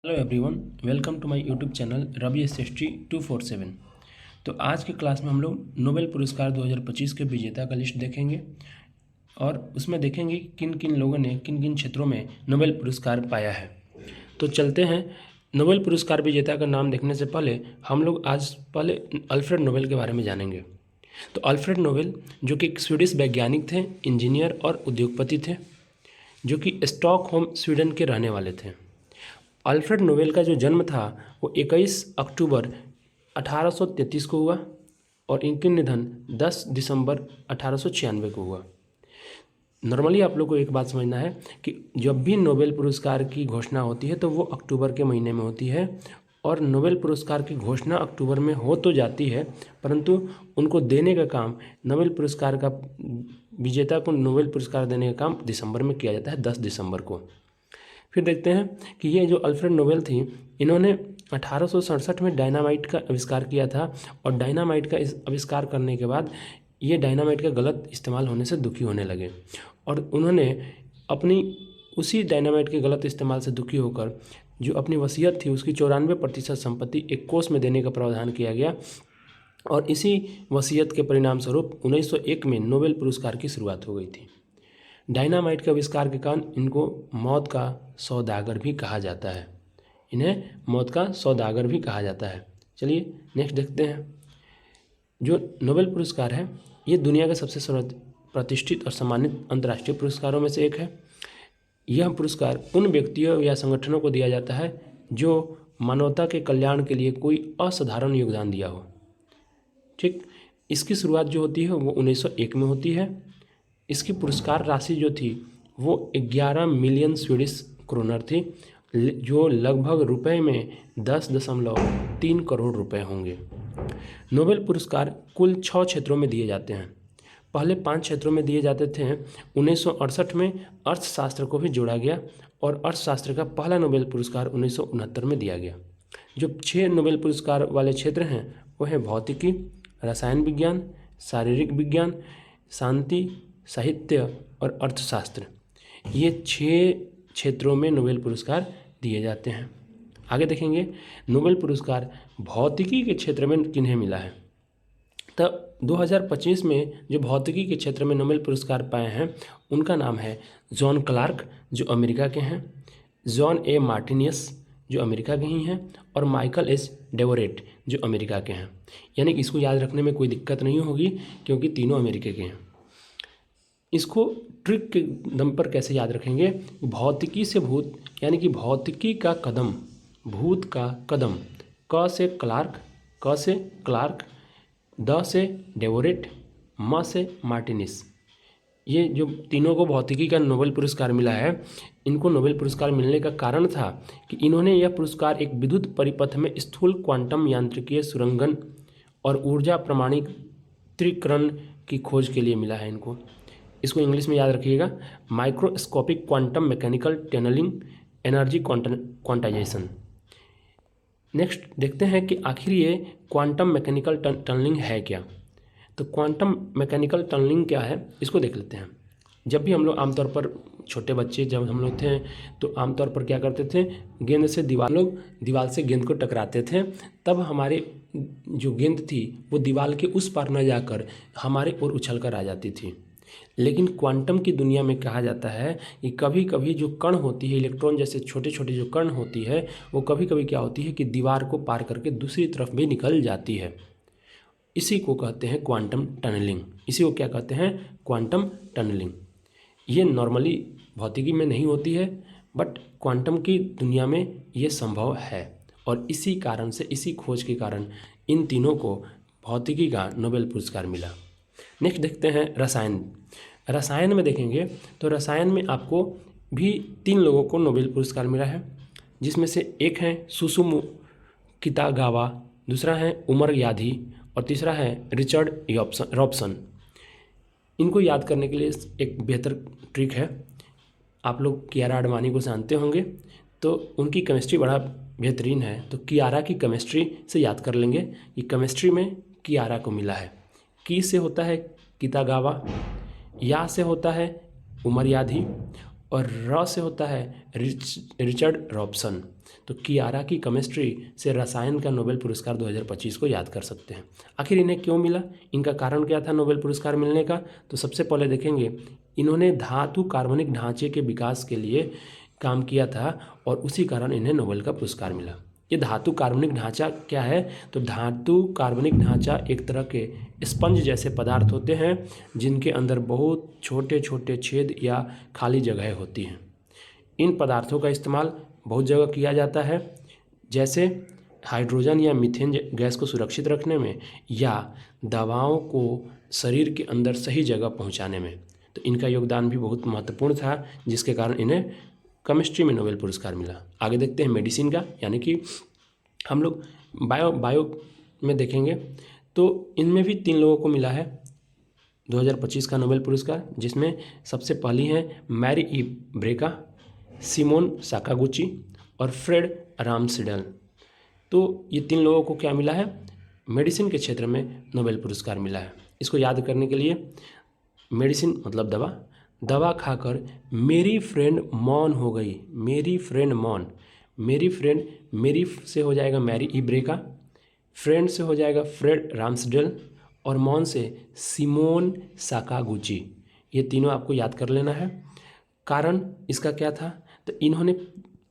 Hello everyone, welcome to my YouTube channel Ravi S S T 247। तो आज के class में हम लोग नोबेल पुरस्कार 2025 के विजेता का लिस्ट देखेंगे और उसमें देखेंगे कि किन किन लोगों ने किन किन क्षेत्रों में नोबेल पुरस्कार पाया है। तो चलते हैं। नोबेल पुरस्कार विजेता का नाम देखने से पहले हम लोग आज पहले अल्फ्रेड नोबेल के बारे में जानेंगे। तो अल्फ्रेड नोबेल जो कि एक स्वीडिश वैज्ञानिक थे, इंजीनियर और उद्योगपति थे, जो कि स्टॉकहोम स्वीडन के रहने वाले थे। अल्फ्रेड नोबेल का जो जन्म था वो 21 अक्टूबर 1833 को हुआ और इनके निधन 10 दिसंबर 1896 को हुआ। नॉर्मली आप लोग को एक बात समझना है कि जब भी नोबेल पुरस्कार की घोषणा होती है तो वो अक्टूबर के महीने में होती है और नोबेल पुरस्कार की घोषणा अक्टूबर में हो तो जाती है, परंतु उनको देने का काम, नोबेल पुरस्कार का विजेता को नोबेल पुरस्कार देने का काम दिसंबर में किया जाता है, 10 दिसंबर को। फिर देखते हैं कि ये जो अल्फ्रेड नोबेल थी, इन्होंने 1867 में डायनामाइट का आविष्कार किया था और डायनामाइट का इस आविष्कार करने के बाद ये डायनामाइट का गलत इस्तेमाल होने से दुखी होने लगे और उन्होंने अपनी उसी डायनामाइट के गलत इस्तेमाल से दुखी होकर जो अपनी वसीयत थी उसकी 94% संपत्ति एक कोष में देने का प्रावधान किया गया और इसी वसीयत के परिणाम स्वरूप 1901 में नोबेल पुरस्कार की शुरुआत हो गई थी। डायनामाइट के आविष्कार के कारण इनको मौत का सौदागर भी कहा जाता है। इन्हें मौत का सौदागर भी कहा जाता है। चलिए नेक्स्ट देखते हैं। जो नोबेल पुरस्कार है ये दुनिया का सबसे प्रतिष्ठित और सम्मानित अंतर्राष्ट्रीय पुरस्कारों में से एक है। यह पुरस्कार उन व्यक्तियों या संगठनों को दिया जाता है जो मानवता के कल्याण के लिए कोई असाधारण योगदान दिया हो। ठीक, इसकी शुरुआत जो होती है वो 1901 में होती है। इसकी पुरस्कार राशि जो थी वो 11 मिलियन स्वीडिश क्रोनर थी, जो लगभग रुपए में 10.3 करोड़ रुपए होंगे। नोबेल पुरस्कार कुल 6 क्षेत्रों में दिए जाते हैं। पहले 5 क्षेत्रों में दिए जाते थे। 1968 में अर्थशास्त्र को भी जोड़ा गया और अर्थशास्त्र का पहला नोबेल पुरस्कार 1969 में दिया गया। जो 6 नोबेल पुरस्कार वाले क्षेत्र हैं वो हैं भौतिकी, रसायन विज्ञान, शारीरिक विज्ञान, शांति, साहित्य और अर्थशास्त्र। ये 6 क्षेत्रों में नोबेल पुरस्कार दिए जाते हैं। आगे देखेंगे नोबेल पुरस्कार भौतिकी के क्षेत्र में किन्हें मिला है। तब 2025 में जो भौतिकी के क्षेत्र में नोबेल पुरस्कार पाए हैं उनका नाम है जॉन क्लार्क जो अमेरिका के हैं, जॉन ए मार्टिनियस जो अमेरिका के ही हैं और माइकल एस डेवोरेट जो अमेरिका के हैं। यानी कि इसको याद रखने में कोई दिक्कत नहीं होगी क्योंकि तीनों अमेरिका के हैं। इसको ट्रिक के दम पर कैसे याद रखेंगे। भौतिकी से भूत यानी कि भौतिकी का कदम, भूत का कदम, क से क्लार्क, क से क्लार्क, द से डेवोरेट, म से मार्टिनिस। ये जो तीनों को भौतिकी का नोबेल पुरस्कार मिला है, इनको नोबेल पुरस्कार मिलने का कारण था कि इन्होंने यह पुरस्कार एक विद्युत परिपथ में स्थूल क्वांटम यांत्रिकीय सुरंगन और ऊर्जा प्रमाणीकरण की खोज के लिए मिला है इनको। इसको इंग्लिश में याद रखिएगा, microscopic quantum mechanical tunnelling energy quantisation. Next देखते हैं कि आखिर ये क्वांटम मैकेनिकल टनलिंग है क्या। तो क्वांटम मैकेनिकल टनलिंग क्या है इसको देख लेते हैं। जब भी हम लोग आमतौर पर छोटे बच्चे जब हम लोग थे तो आमतौर पर क्या करते थे, गेंद से दीवार से गेंद को टकराते थे, तब हमारे जो गेंद थी वो दीवार के उस पार न जाकर हमारे ओर उछल कर आ जाती थी। लेकिन क्वांटम की दुनिया में कहा जाता है कि कभी कभी जो कण होती है, इलेक्ट्रॉन जैसे छोटे छोटे जो कण होती है, वो कभी कभी क्या होती है कि दीवार को पार करके दूसरी तरफ भी निकल जाती है। इसी को कहते हैं क्वांटम टनलिंग। इसी को क्या कहते हैं, क्वांटम टनलिंग। ये नॉर्मली भौतिकी में नहीं होती है, बट क्वांटम की दुनिया में ये संभव है और इसी कारण से, इसी खोज के कारण इन तीनों को भौतिकी का नोबेल पुरस्कार मिला। नेक्स्ट देखते हैं रसायन। रसायन में देखेंगे तो रसायन में आपको भी 3 लोगों को नोबेल पुरस्कार मिला है, जिसमें से एक है सुसुमु कितागावा, दूसरा है उमर याधी और तीसरा है रिचर्ड रॉबसन। इनको याद करने के लिए एक बेहतर ट्रिक है। आप लोग कियारा आडवाणी को जानते होंगे, तो उनकी केमिस्ट्री बड़ा बेहतरीन है। तो कियारा की केमिस्ट्री से याद कर लेंगे कि केमिस्ट्री में कियारा को मिला है। की से होता है कितागावा, या से होता है उमर याधी और र से होता है रिचर्ड रॉबसन। तो कियारा की केमिस्ट्री से रसायन का नोबेल पुरस्कार 2025 को याद कर सकते हैं। आखिर इन्हें क्यों मिला, इनका कारण क्या था नोबेल पुरस्कार मिलने का? तो सबसे पहले देखेंगे, इन्होंने धातु कार्बनिक ढांचे के विकास के लिए काम किया था और उसी कारण इन्हें नोबेल का पुरस्कार मिला। ये धातु कार्बनिक ढांचा क्या है? तो धातु कार्बनिक ढांचा एक तरह के स्पंज जैसे पदार्थ होते हैं जिनके अंदर बहुत छोटे छोटे छेद या खाली जगह होती हैं। इन पदार्थों का इस्तेमाल बहुत जगह किया जाता है, जैसे हाइड्रोजन या मीथेन गैस को सुरक्षित रखने में या दवाओं को शरीर के अंदर सही जगह पहुंचाने में। तो इनका योगदान भी बहुत महत्वपूर्ण था, जिसके कारण इन्हें केमिस्ट्री में नोबेल पुरस्कार मिला। आगे देखते हैं मेडिसिन का, यानी कि हम लोग बायो में देखेंगे तो इनमें भी 3 लोगों को मिला है 2025 का नोबेल पुरस्कार, जिसमें सबसे पहली हैं मैरी ई ब्रेका, सिमोन साकागुची और फ्रेड रामसिडल। तो ये 3 लोगों को क्या मिला है? मेडिसिन के क्षेत्र में नोबेल पुरस्कार मिला है। इसको याद करने के लिए, मेडिसिन मतलब दवा, दवा खाकर मेरी फ्रेंड मौन हो गई, मेरी फ्रेंड मौन, मेरी फ्रेंड, मेरी से हो जाएगा मैरी ई ब्रेका, फ्रेंड से हो जाएगा फ्रेड रामसडेल और मौन से सिमोन साकागुची। ये तीनों आपको याद कर लेना है। कारण इसका क्या था? तो इन्होंने,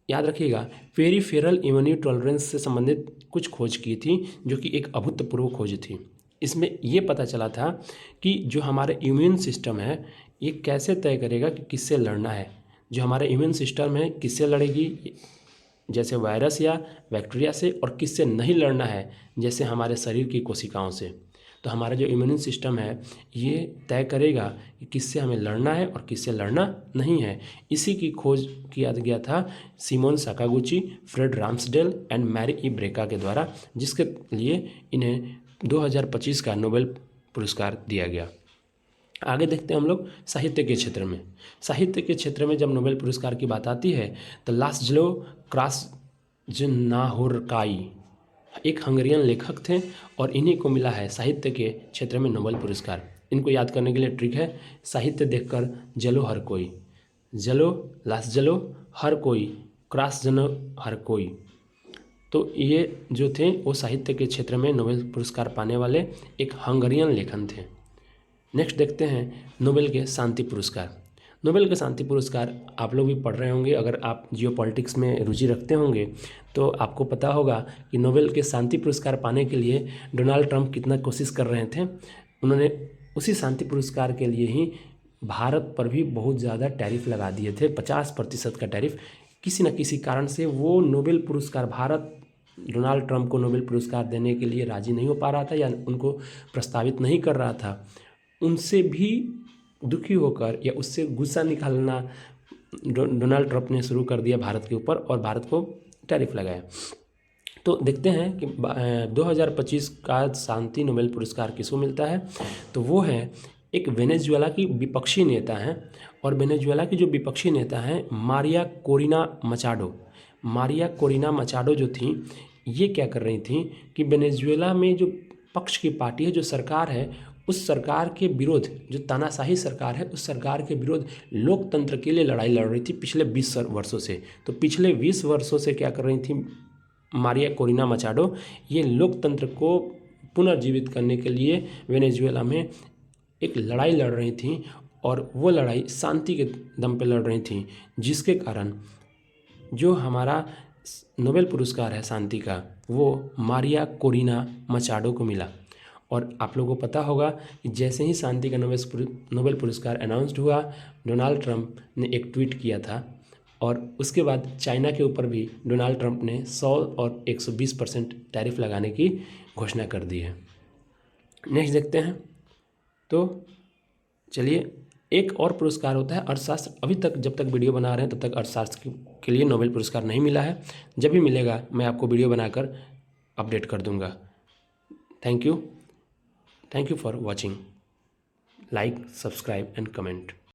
याद रखिएगा, पेरिफेरल इम्यूनिटी टॉलरेंस से संबंधित कुछ खोज की थी, जो कि एक अभूतपूर्व खोज थी। इसमें ये पता चला था कि जो हमारे इम्यून सिस्टम है ये कैसे तय करेगा कि किससे लड़ना है। जो हमारा इम्यून सिस्टम है किससे लड़ेगी, जैसे वायरस या बैक्टीरिया से, और किससे नहीं लड़ना है, जैसे हमारे शरीर की कोशिकाओं से। तो हमारा जो इम्यून सिस्टम है ये तय करेगा कि किससे हमें लड़ना है और किससे लड़ना नहीं है। इसी की खोज किया गया था Simone Sakaguchi, Fred रामसडेल and Mary ई ब्रेका के द्वारा, जिसके लिए इन्हें 2025 का नोबेल पुरस्कार दिया गया। आगे देखते हैं हम लोग साहित्य के क्षेत्र में। साहित्य के क्षेत्र में जब नोबेल पुरस्कार की बात आती है तो लास्लो क्रास्नहोरकाई एक हंगेरियन लेखक थे और इन्हीं को मिला है साहित्य के क्षेत्र में नोबेल पुरस्कार। इनको याद करने के लिए ट्रिक है, साहित्य देखकर जलो हर कोई, जलो लास जलो हर कोई क्रॉस जनो हर कोई। तो ये जो थे वो साहित्य के क्षेत्र में नोबेल पुरस्कार पाने वाले एक हंगेरियन लेखक थे। नेक्स्ट देखते हैं नोबेल के शांति पुरस्कार। नोबेल के शांति पुरस्कार आप लोग भी पढ़ रहे होंगे, अगर आप जियोपॉलिटिक्स में रुचि रखते होंगे तो आपको पता होगा कि नोबेल के शांति पुरस्कार पाने के लिए डोनाल्ड ट्रंप कितना कोशिश कर रहे थे। उन्होंने उसी शांति पुरस्कार के लिए ही भारत पर भी बहुत ज़्यादा टैरिफ लगा दिए थे, 50% का टैरिफ। किसी न किसी कारण से वो नोबेल पुरस्कार, भारत डोनाल्ड ट्रंप को नोबेल पुरस्कार देने के लिए राज़ी नहीं हो पा रहा था या उनको प्रस्तावित नहीं कर रहा था। उनसे भी दुखी होकर या उससे गुस्सा निकालना डोनाल्ड ट्रंप ने शुरू कर दिया भारत के ऊपर और भारत को टैरिफ लगाया। तो देखते हैं कि 2025 का शांति नोबेल पुरस्कार किसको मिलता है। तो वो है एक वेनेजुएला की विपक्षी नेता हैं, और वेनेजुएला की जो विपक्षी नेता हैं Maria Corina Machado. Maria Corina Machado जो थी ये क्या कर रही थी कि वेनेजुएला में जो पक्ष की पार्टी है, जो सरकार है, उस सरकार के विरोध, जो तानाशाही सरकार है उस सरकार के विरोध लोकतंत्र के लिए लड़ाई लड़ रही थी पिछले 20 वर्षों से। तो पिछले 20 वर्षों से क्या कर रही थी मारिया कोरिना मचाडो, ये लोकतंत्र को पुनर्जीवित करने के लिए वेनेजुएला में एक लड़ाई लड़ रही थी, और वो लड़ाई शांति के दम पे लड़ रही थी, जिसके कारण जो हमारा नोबेल पुरस्कार है शांति का वो मारिया कोरिना मचाडो को मिला। और आप लोगों को पता होगा कि जैसे ही शांति का नोबेल पुरस्कार अनाउंस्ड हुआ, डोनाल्ड ट्रंप ने एक ट्वीट किया था, और उसके बाद चाइना के ऊपर भी डोनाल्ड ट्रंप ने 100 और 120% टैरिफ लगाने की घोषणा कर दी है। नेक्स्ट देखते हैं। तो चलिए, एक और पुरस्कार होता है अर्थशास्त्र। अभी तक जब तक वीडियो बना रहे हैं तब तक अर्थशास्त्र के लिए नोबेल पुरस्कार नहीं मिला है। जब भी मिलेगा मैं आपको वीडियो बनाकर अपडेट कर दूंगा। Thank you for watching. Like, subscribe and comment.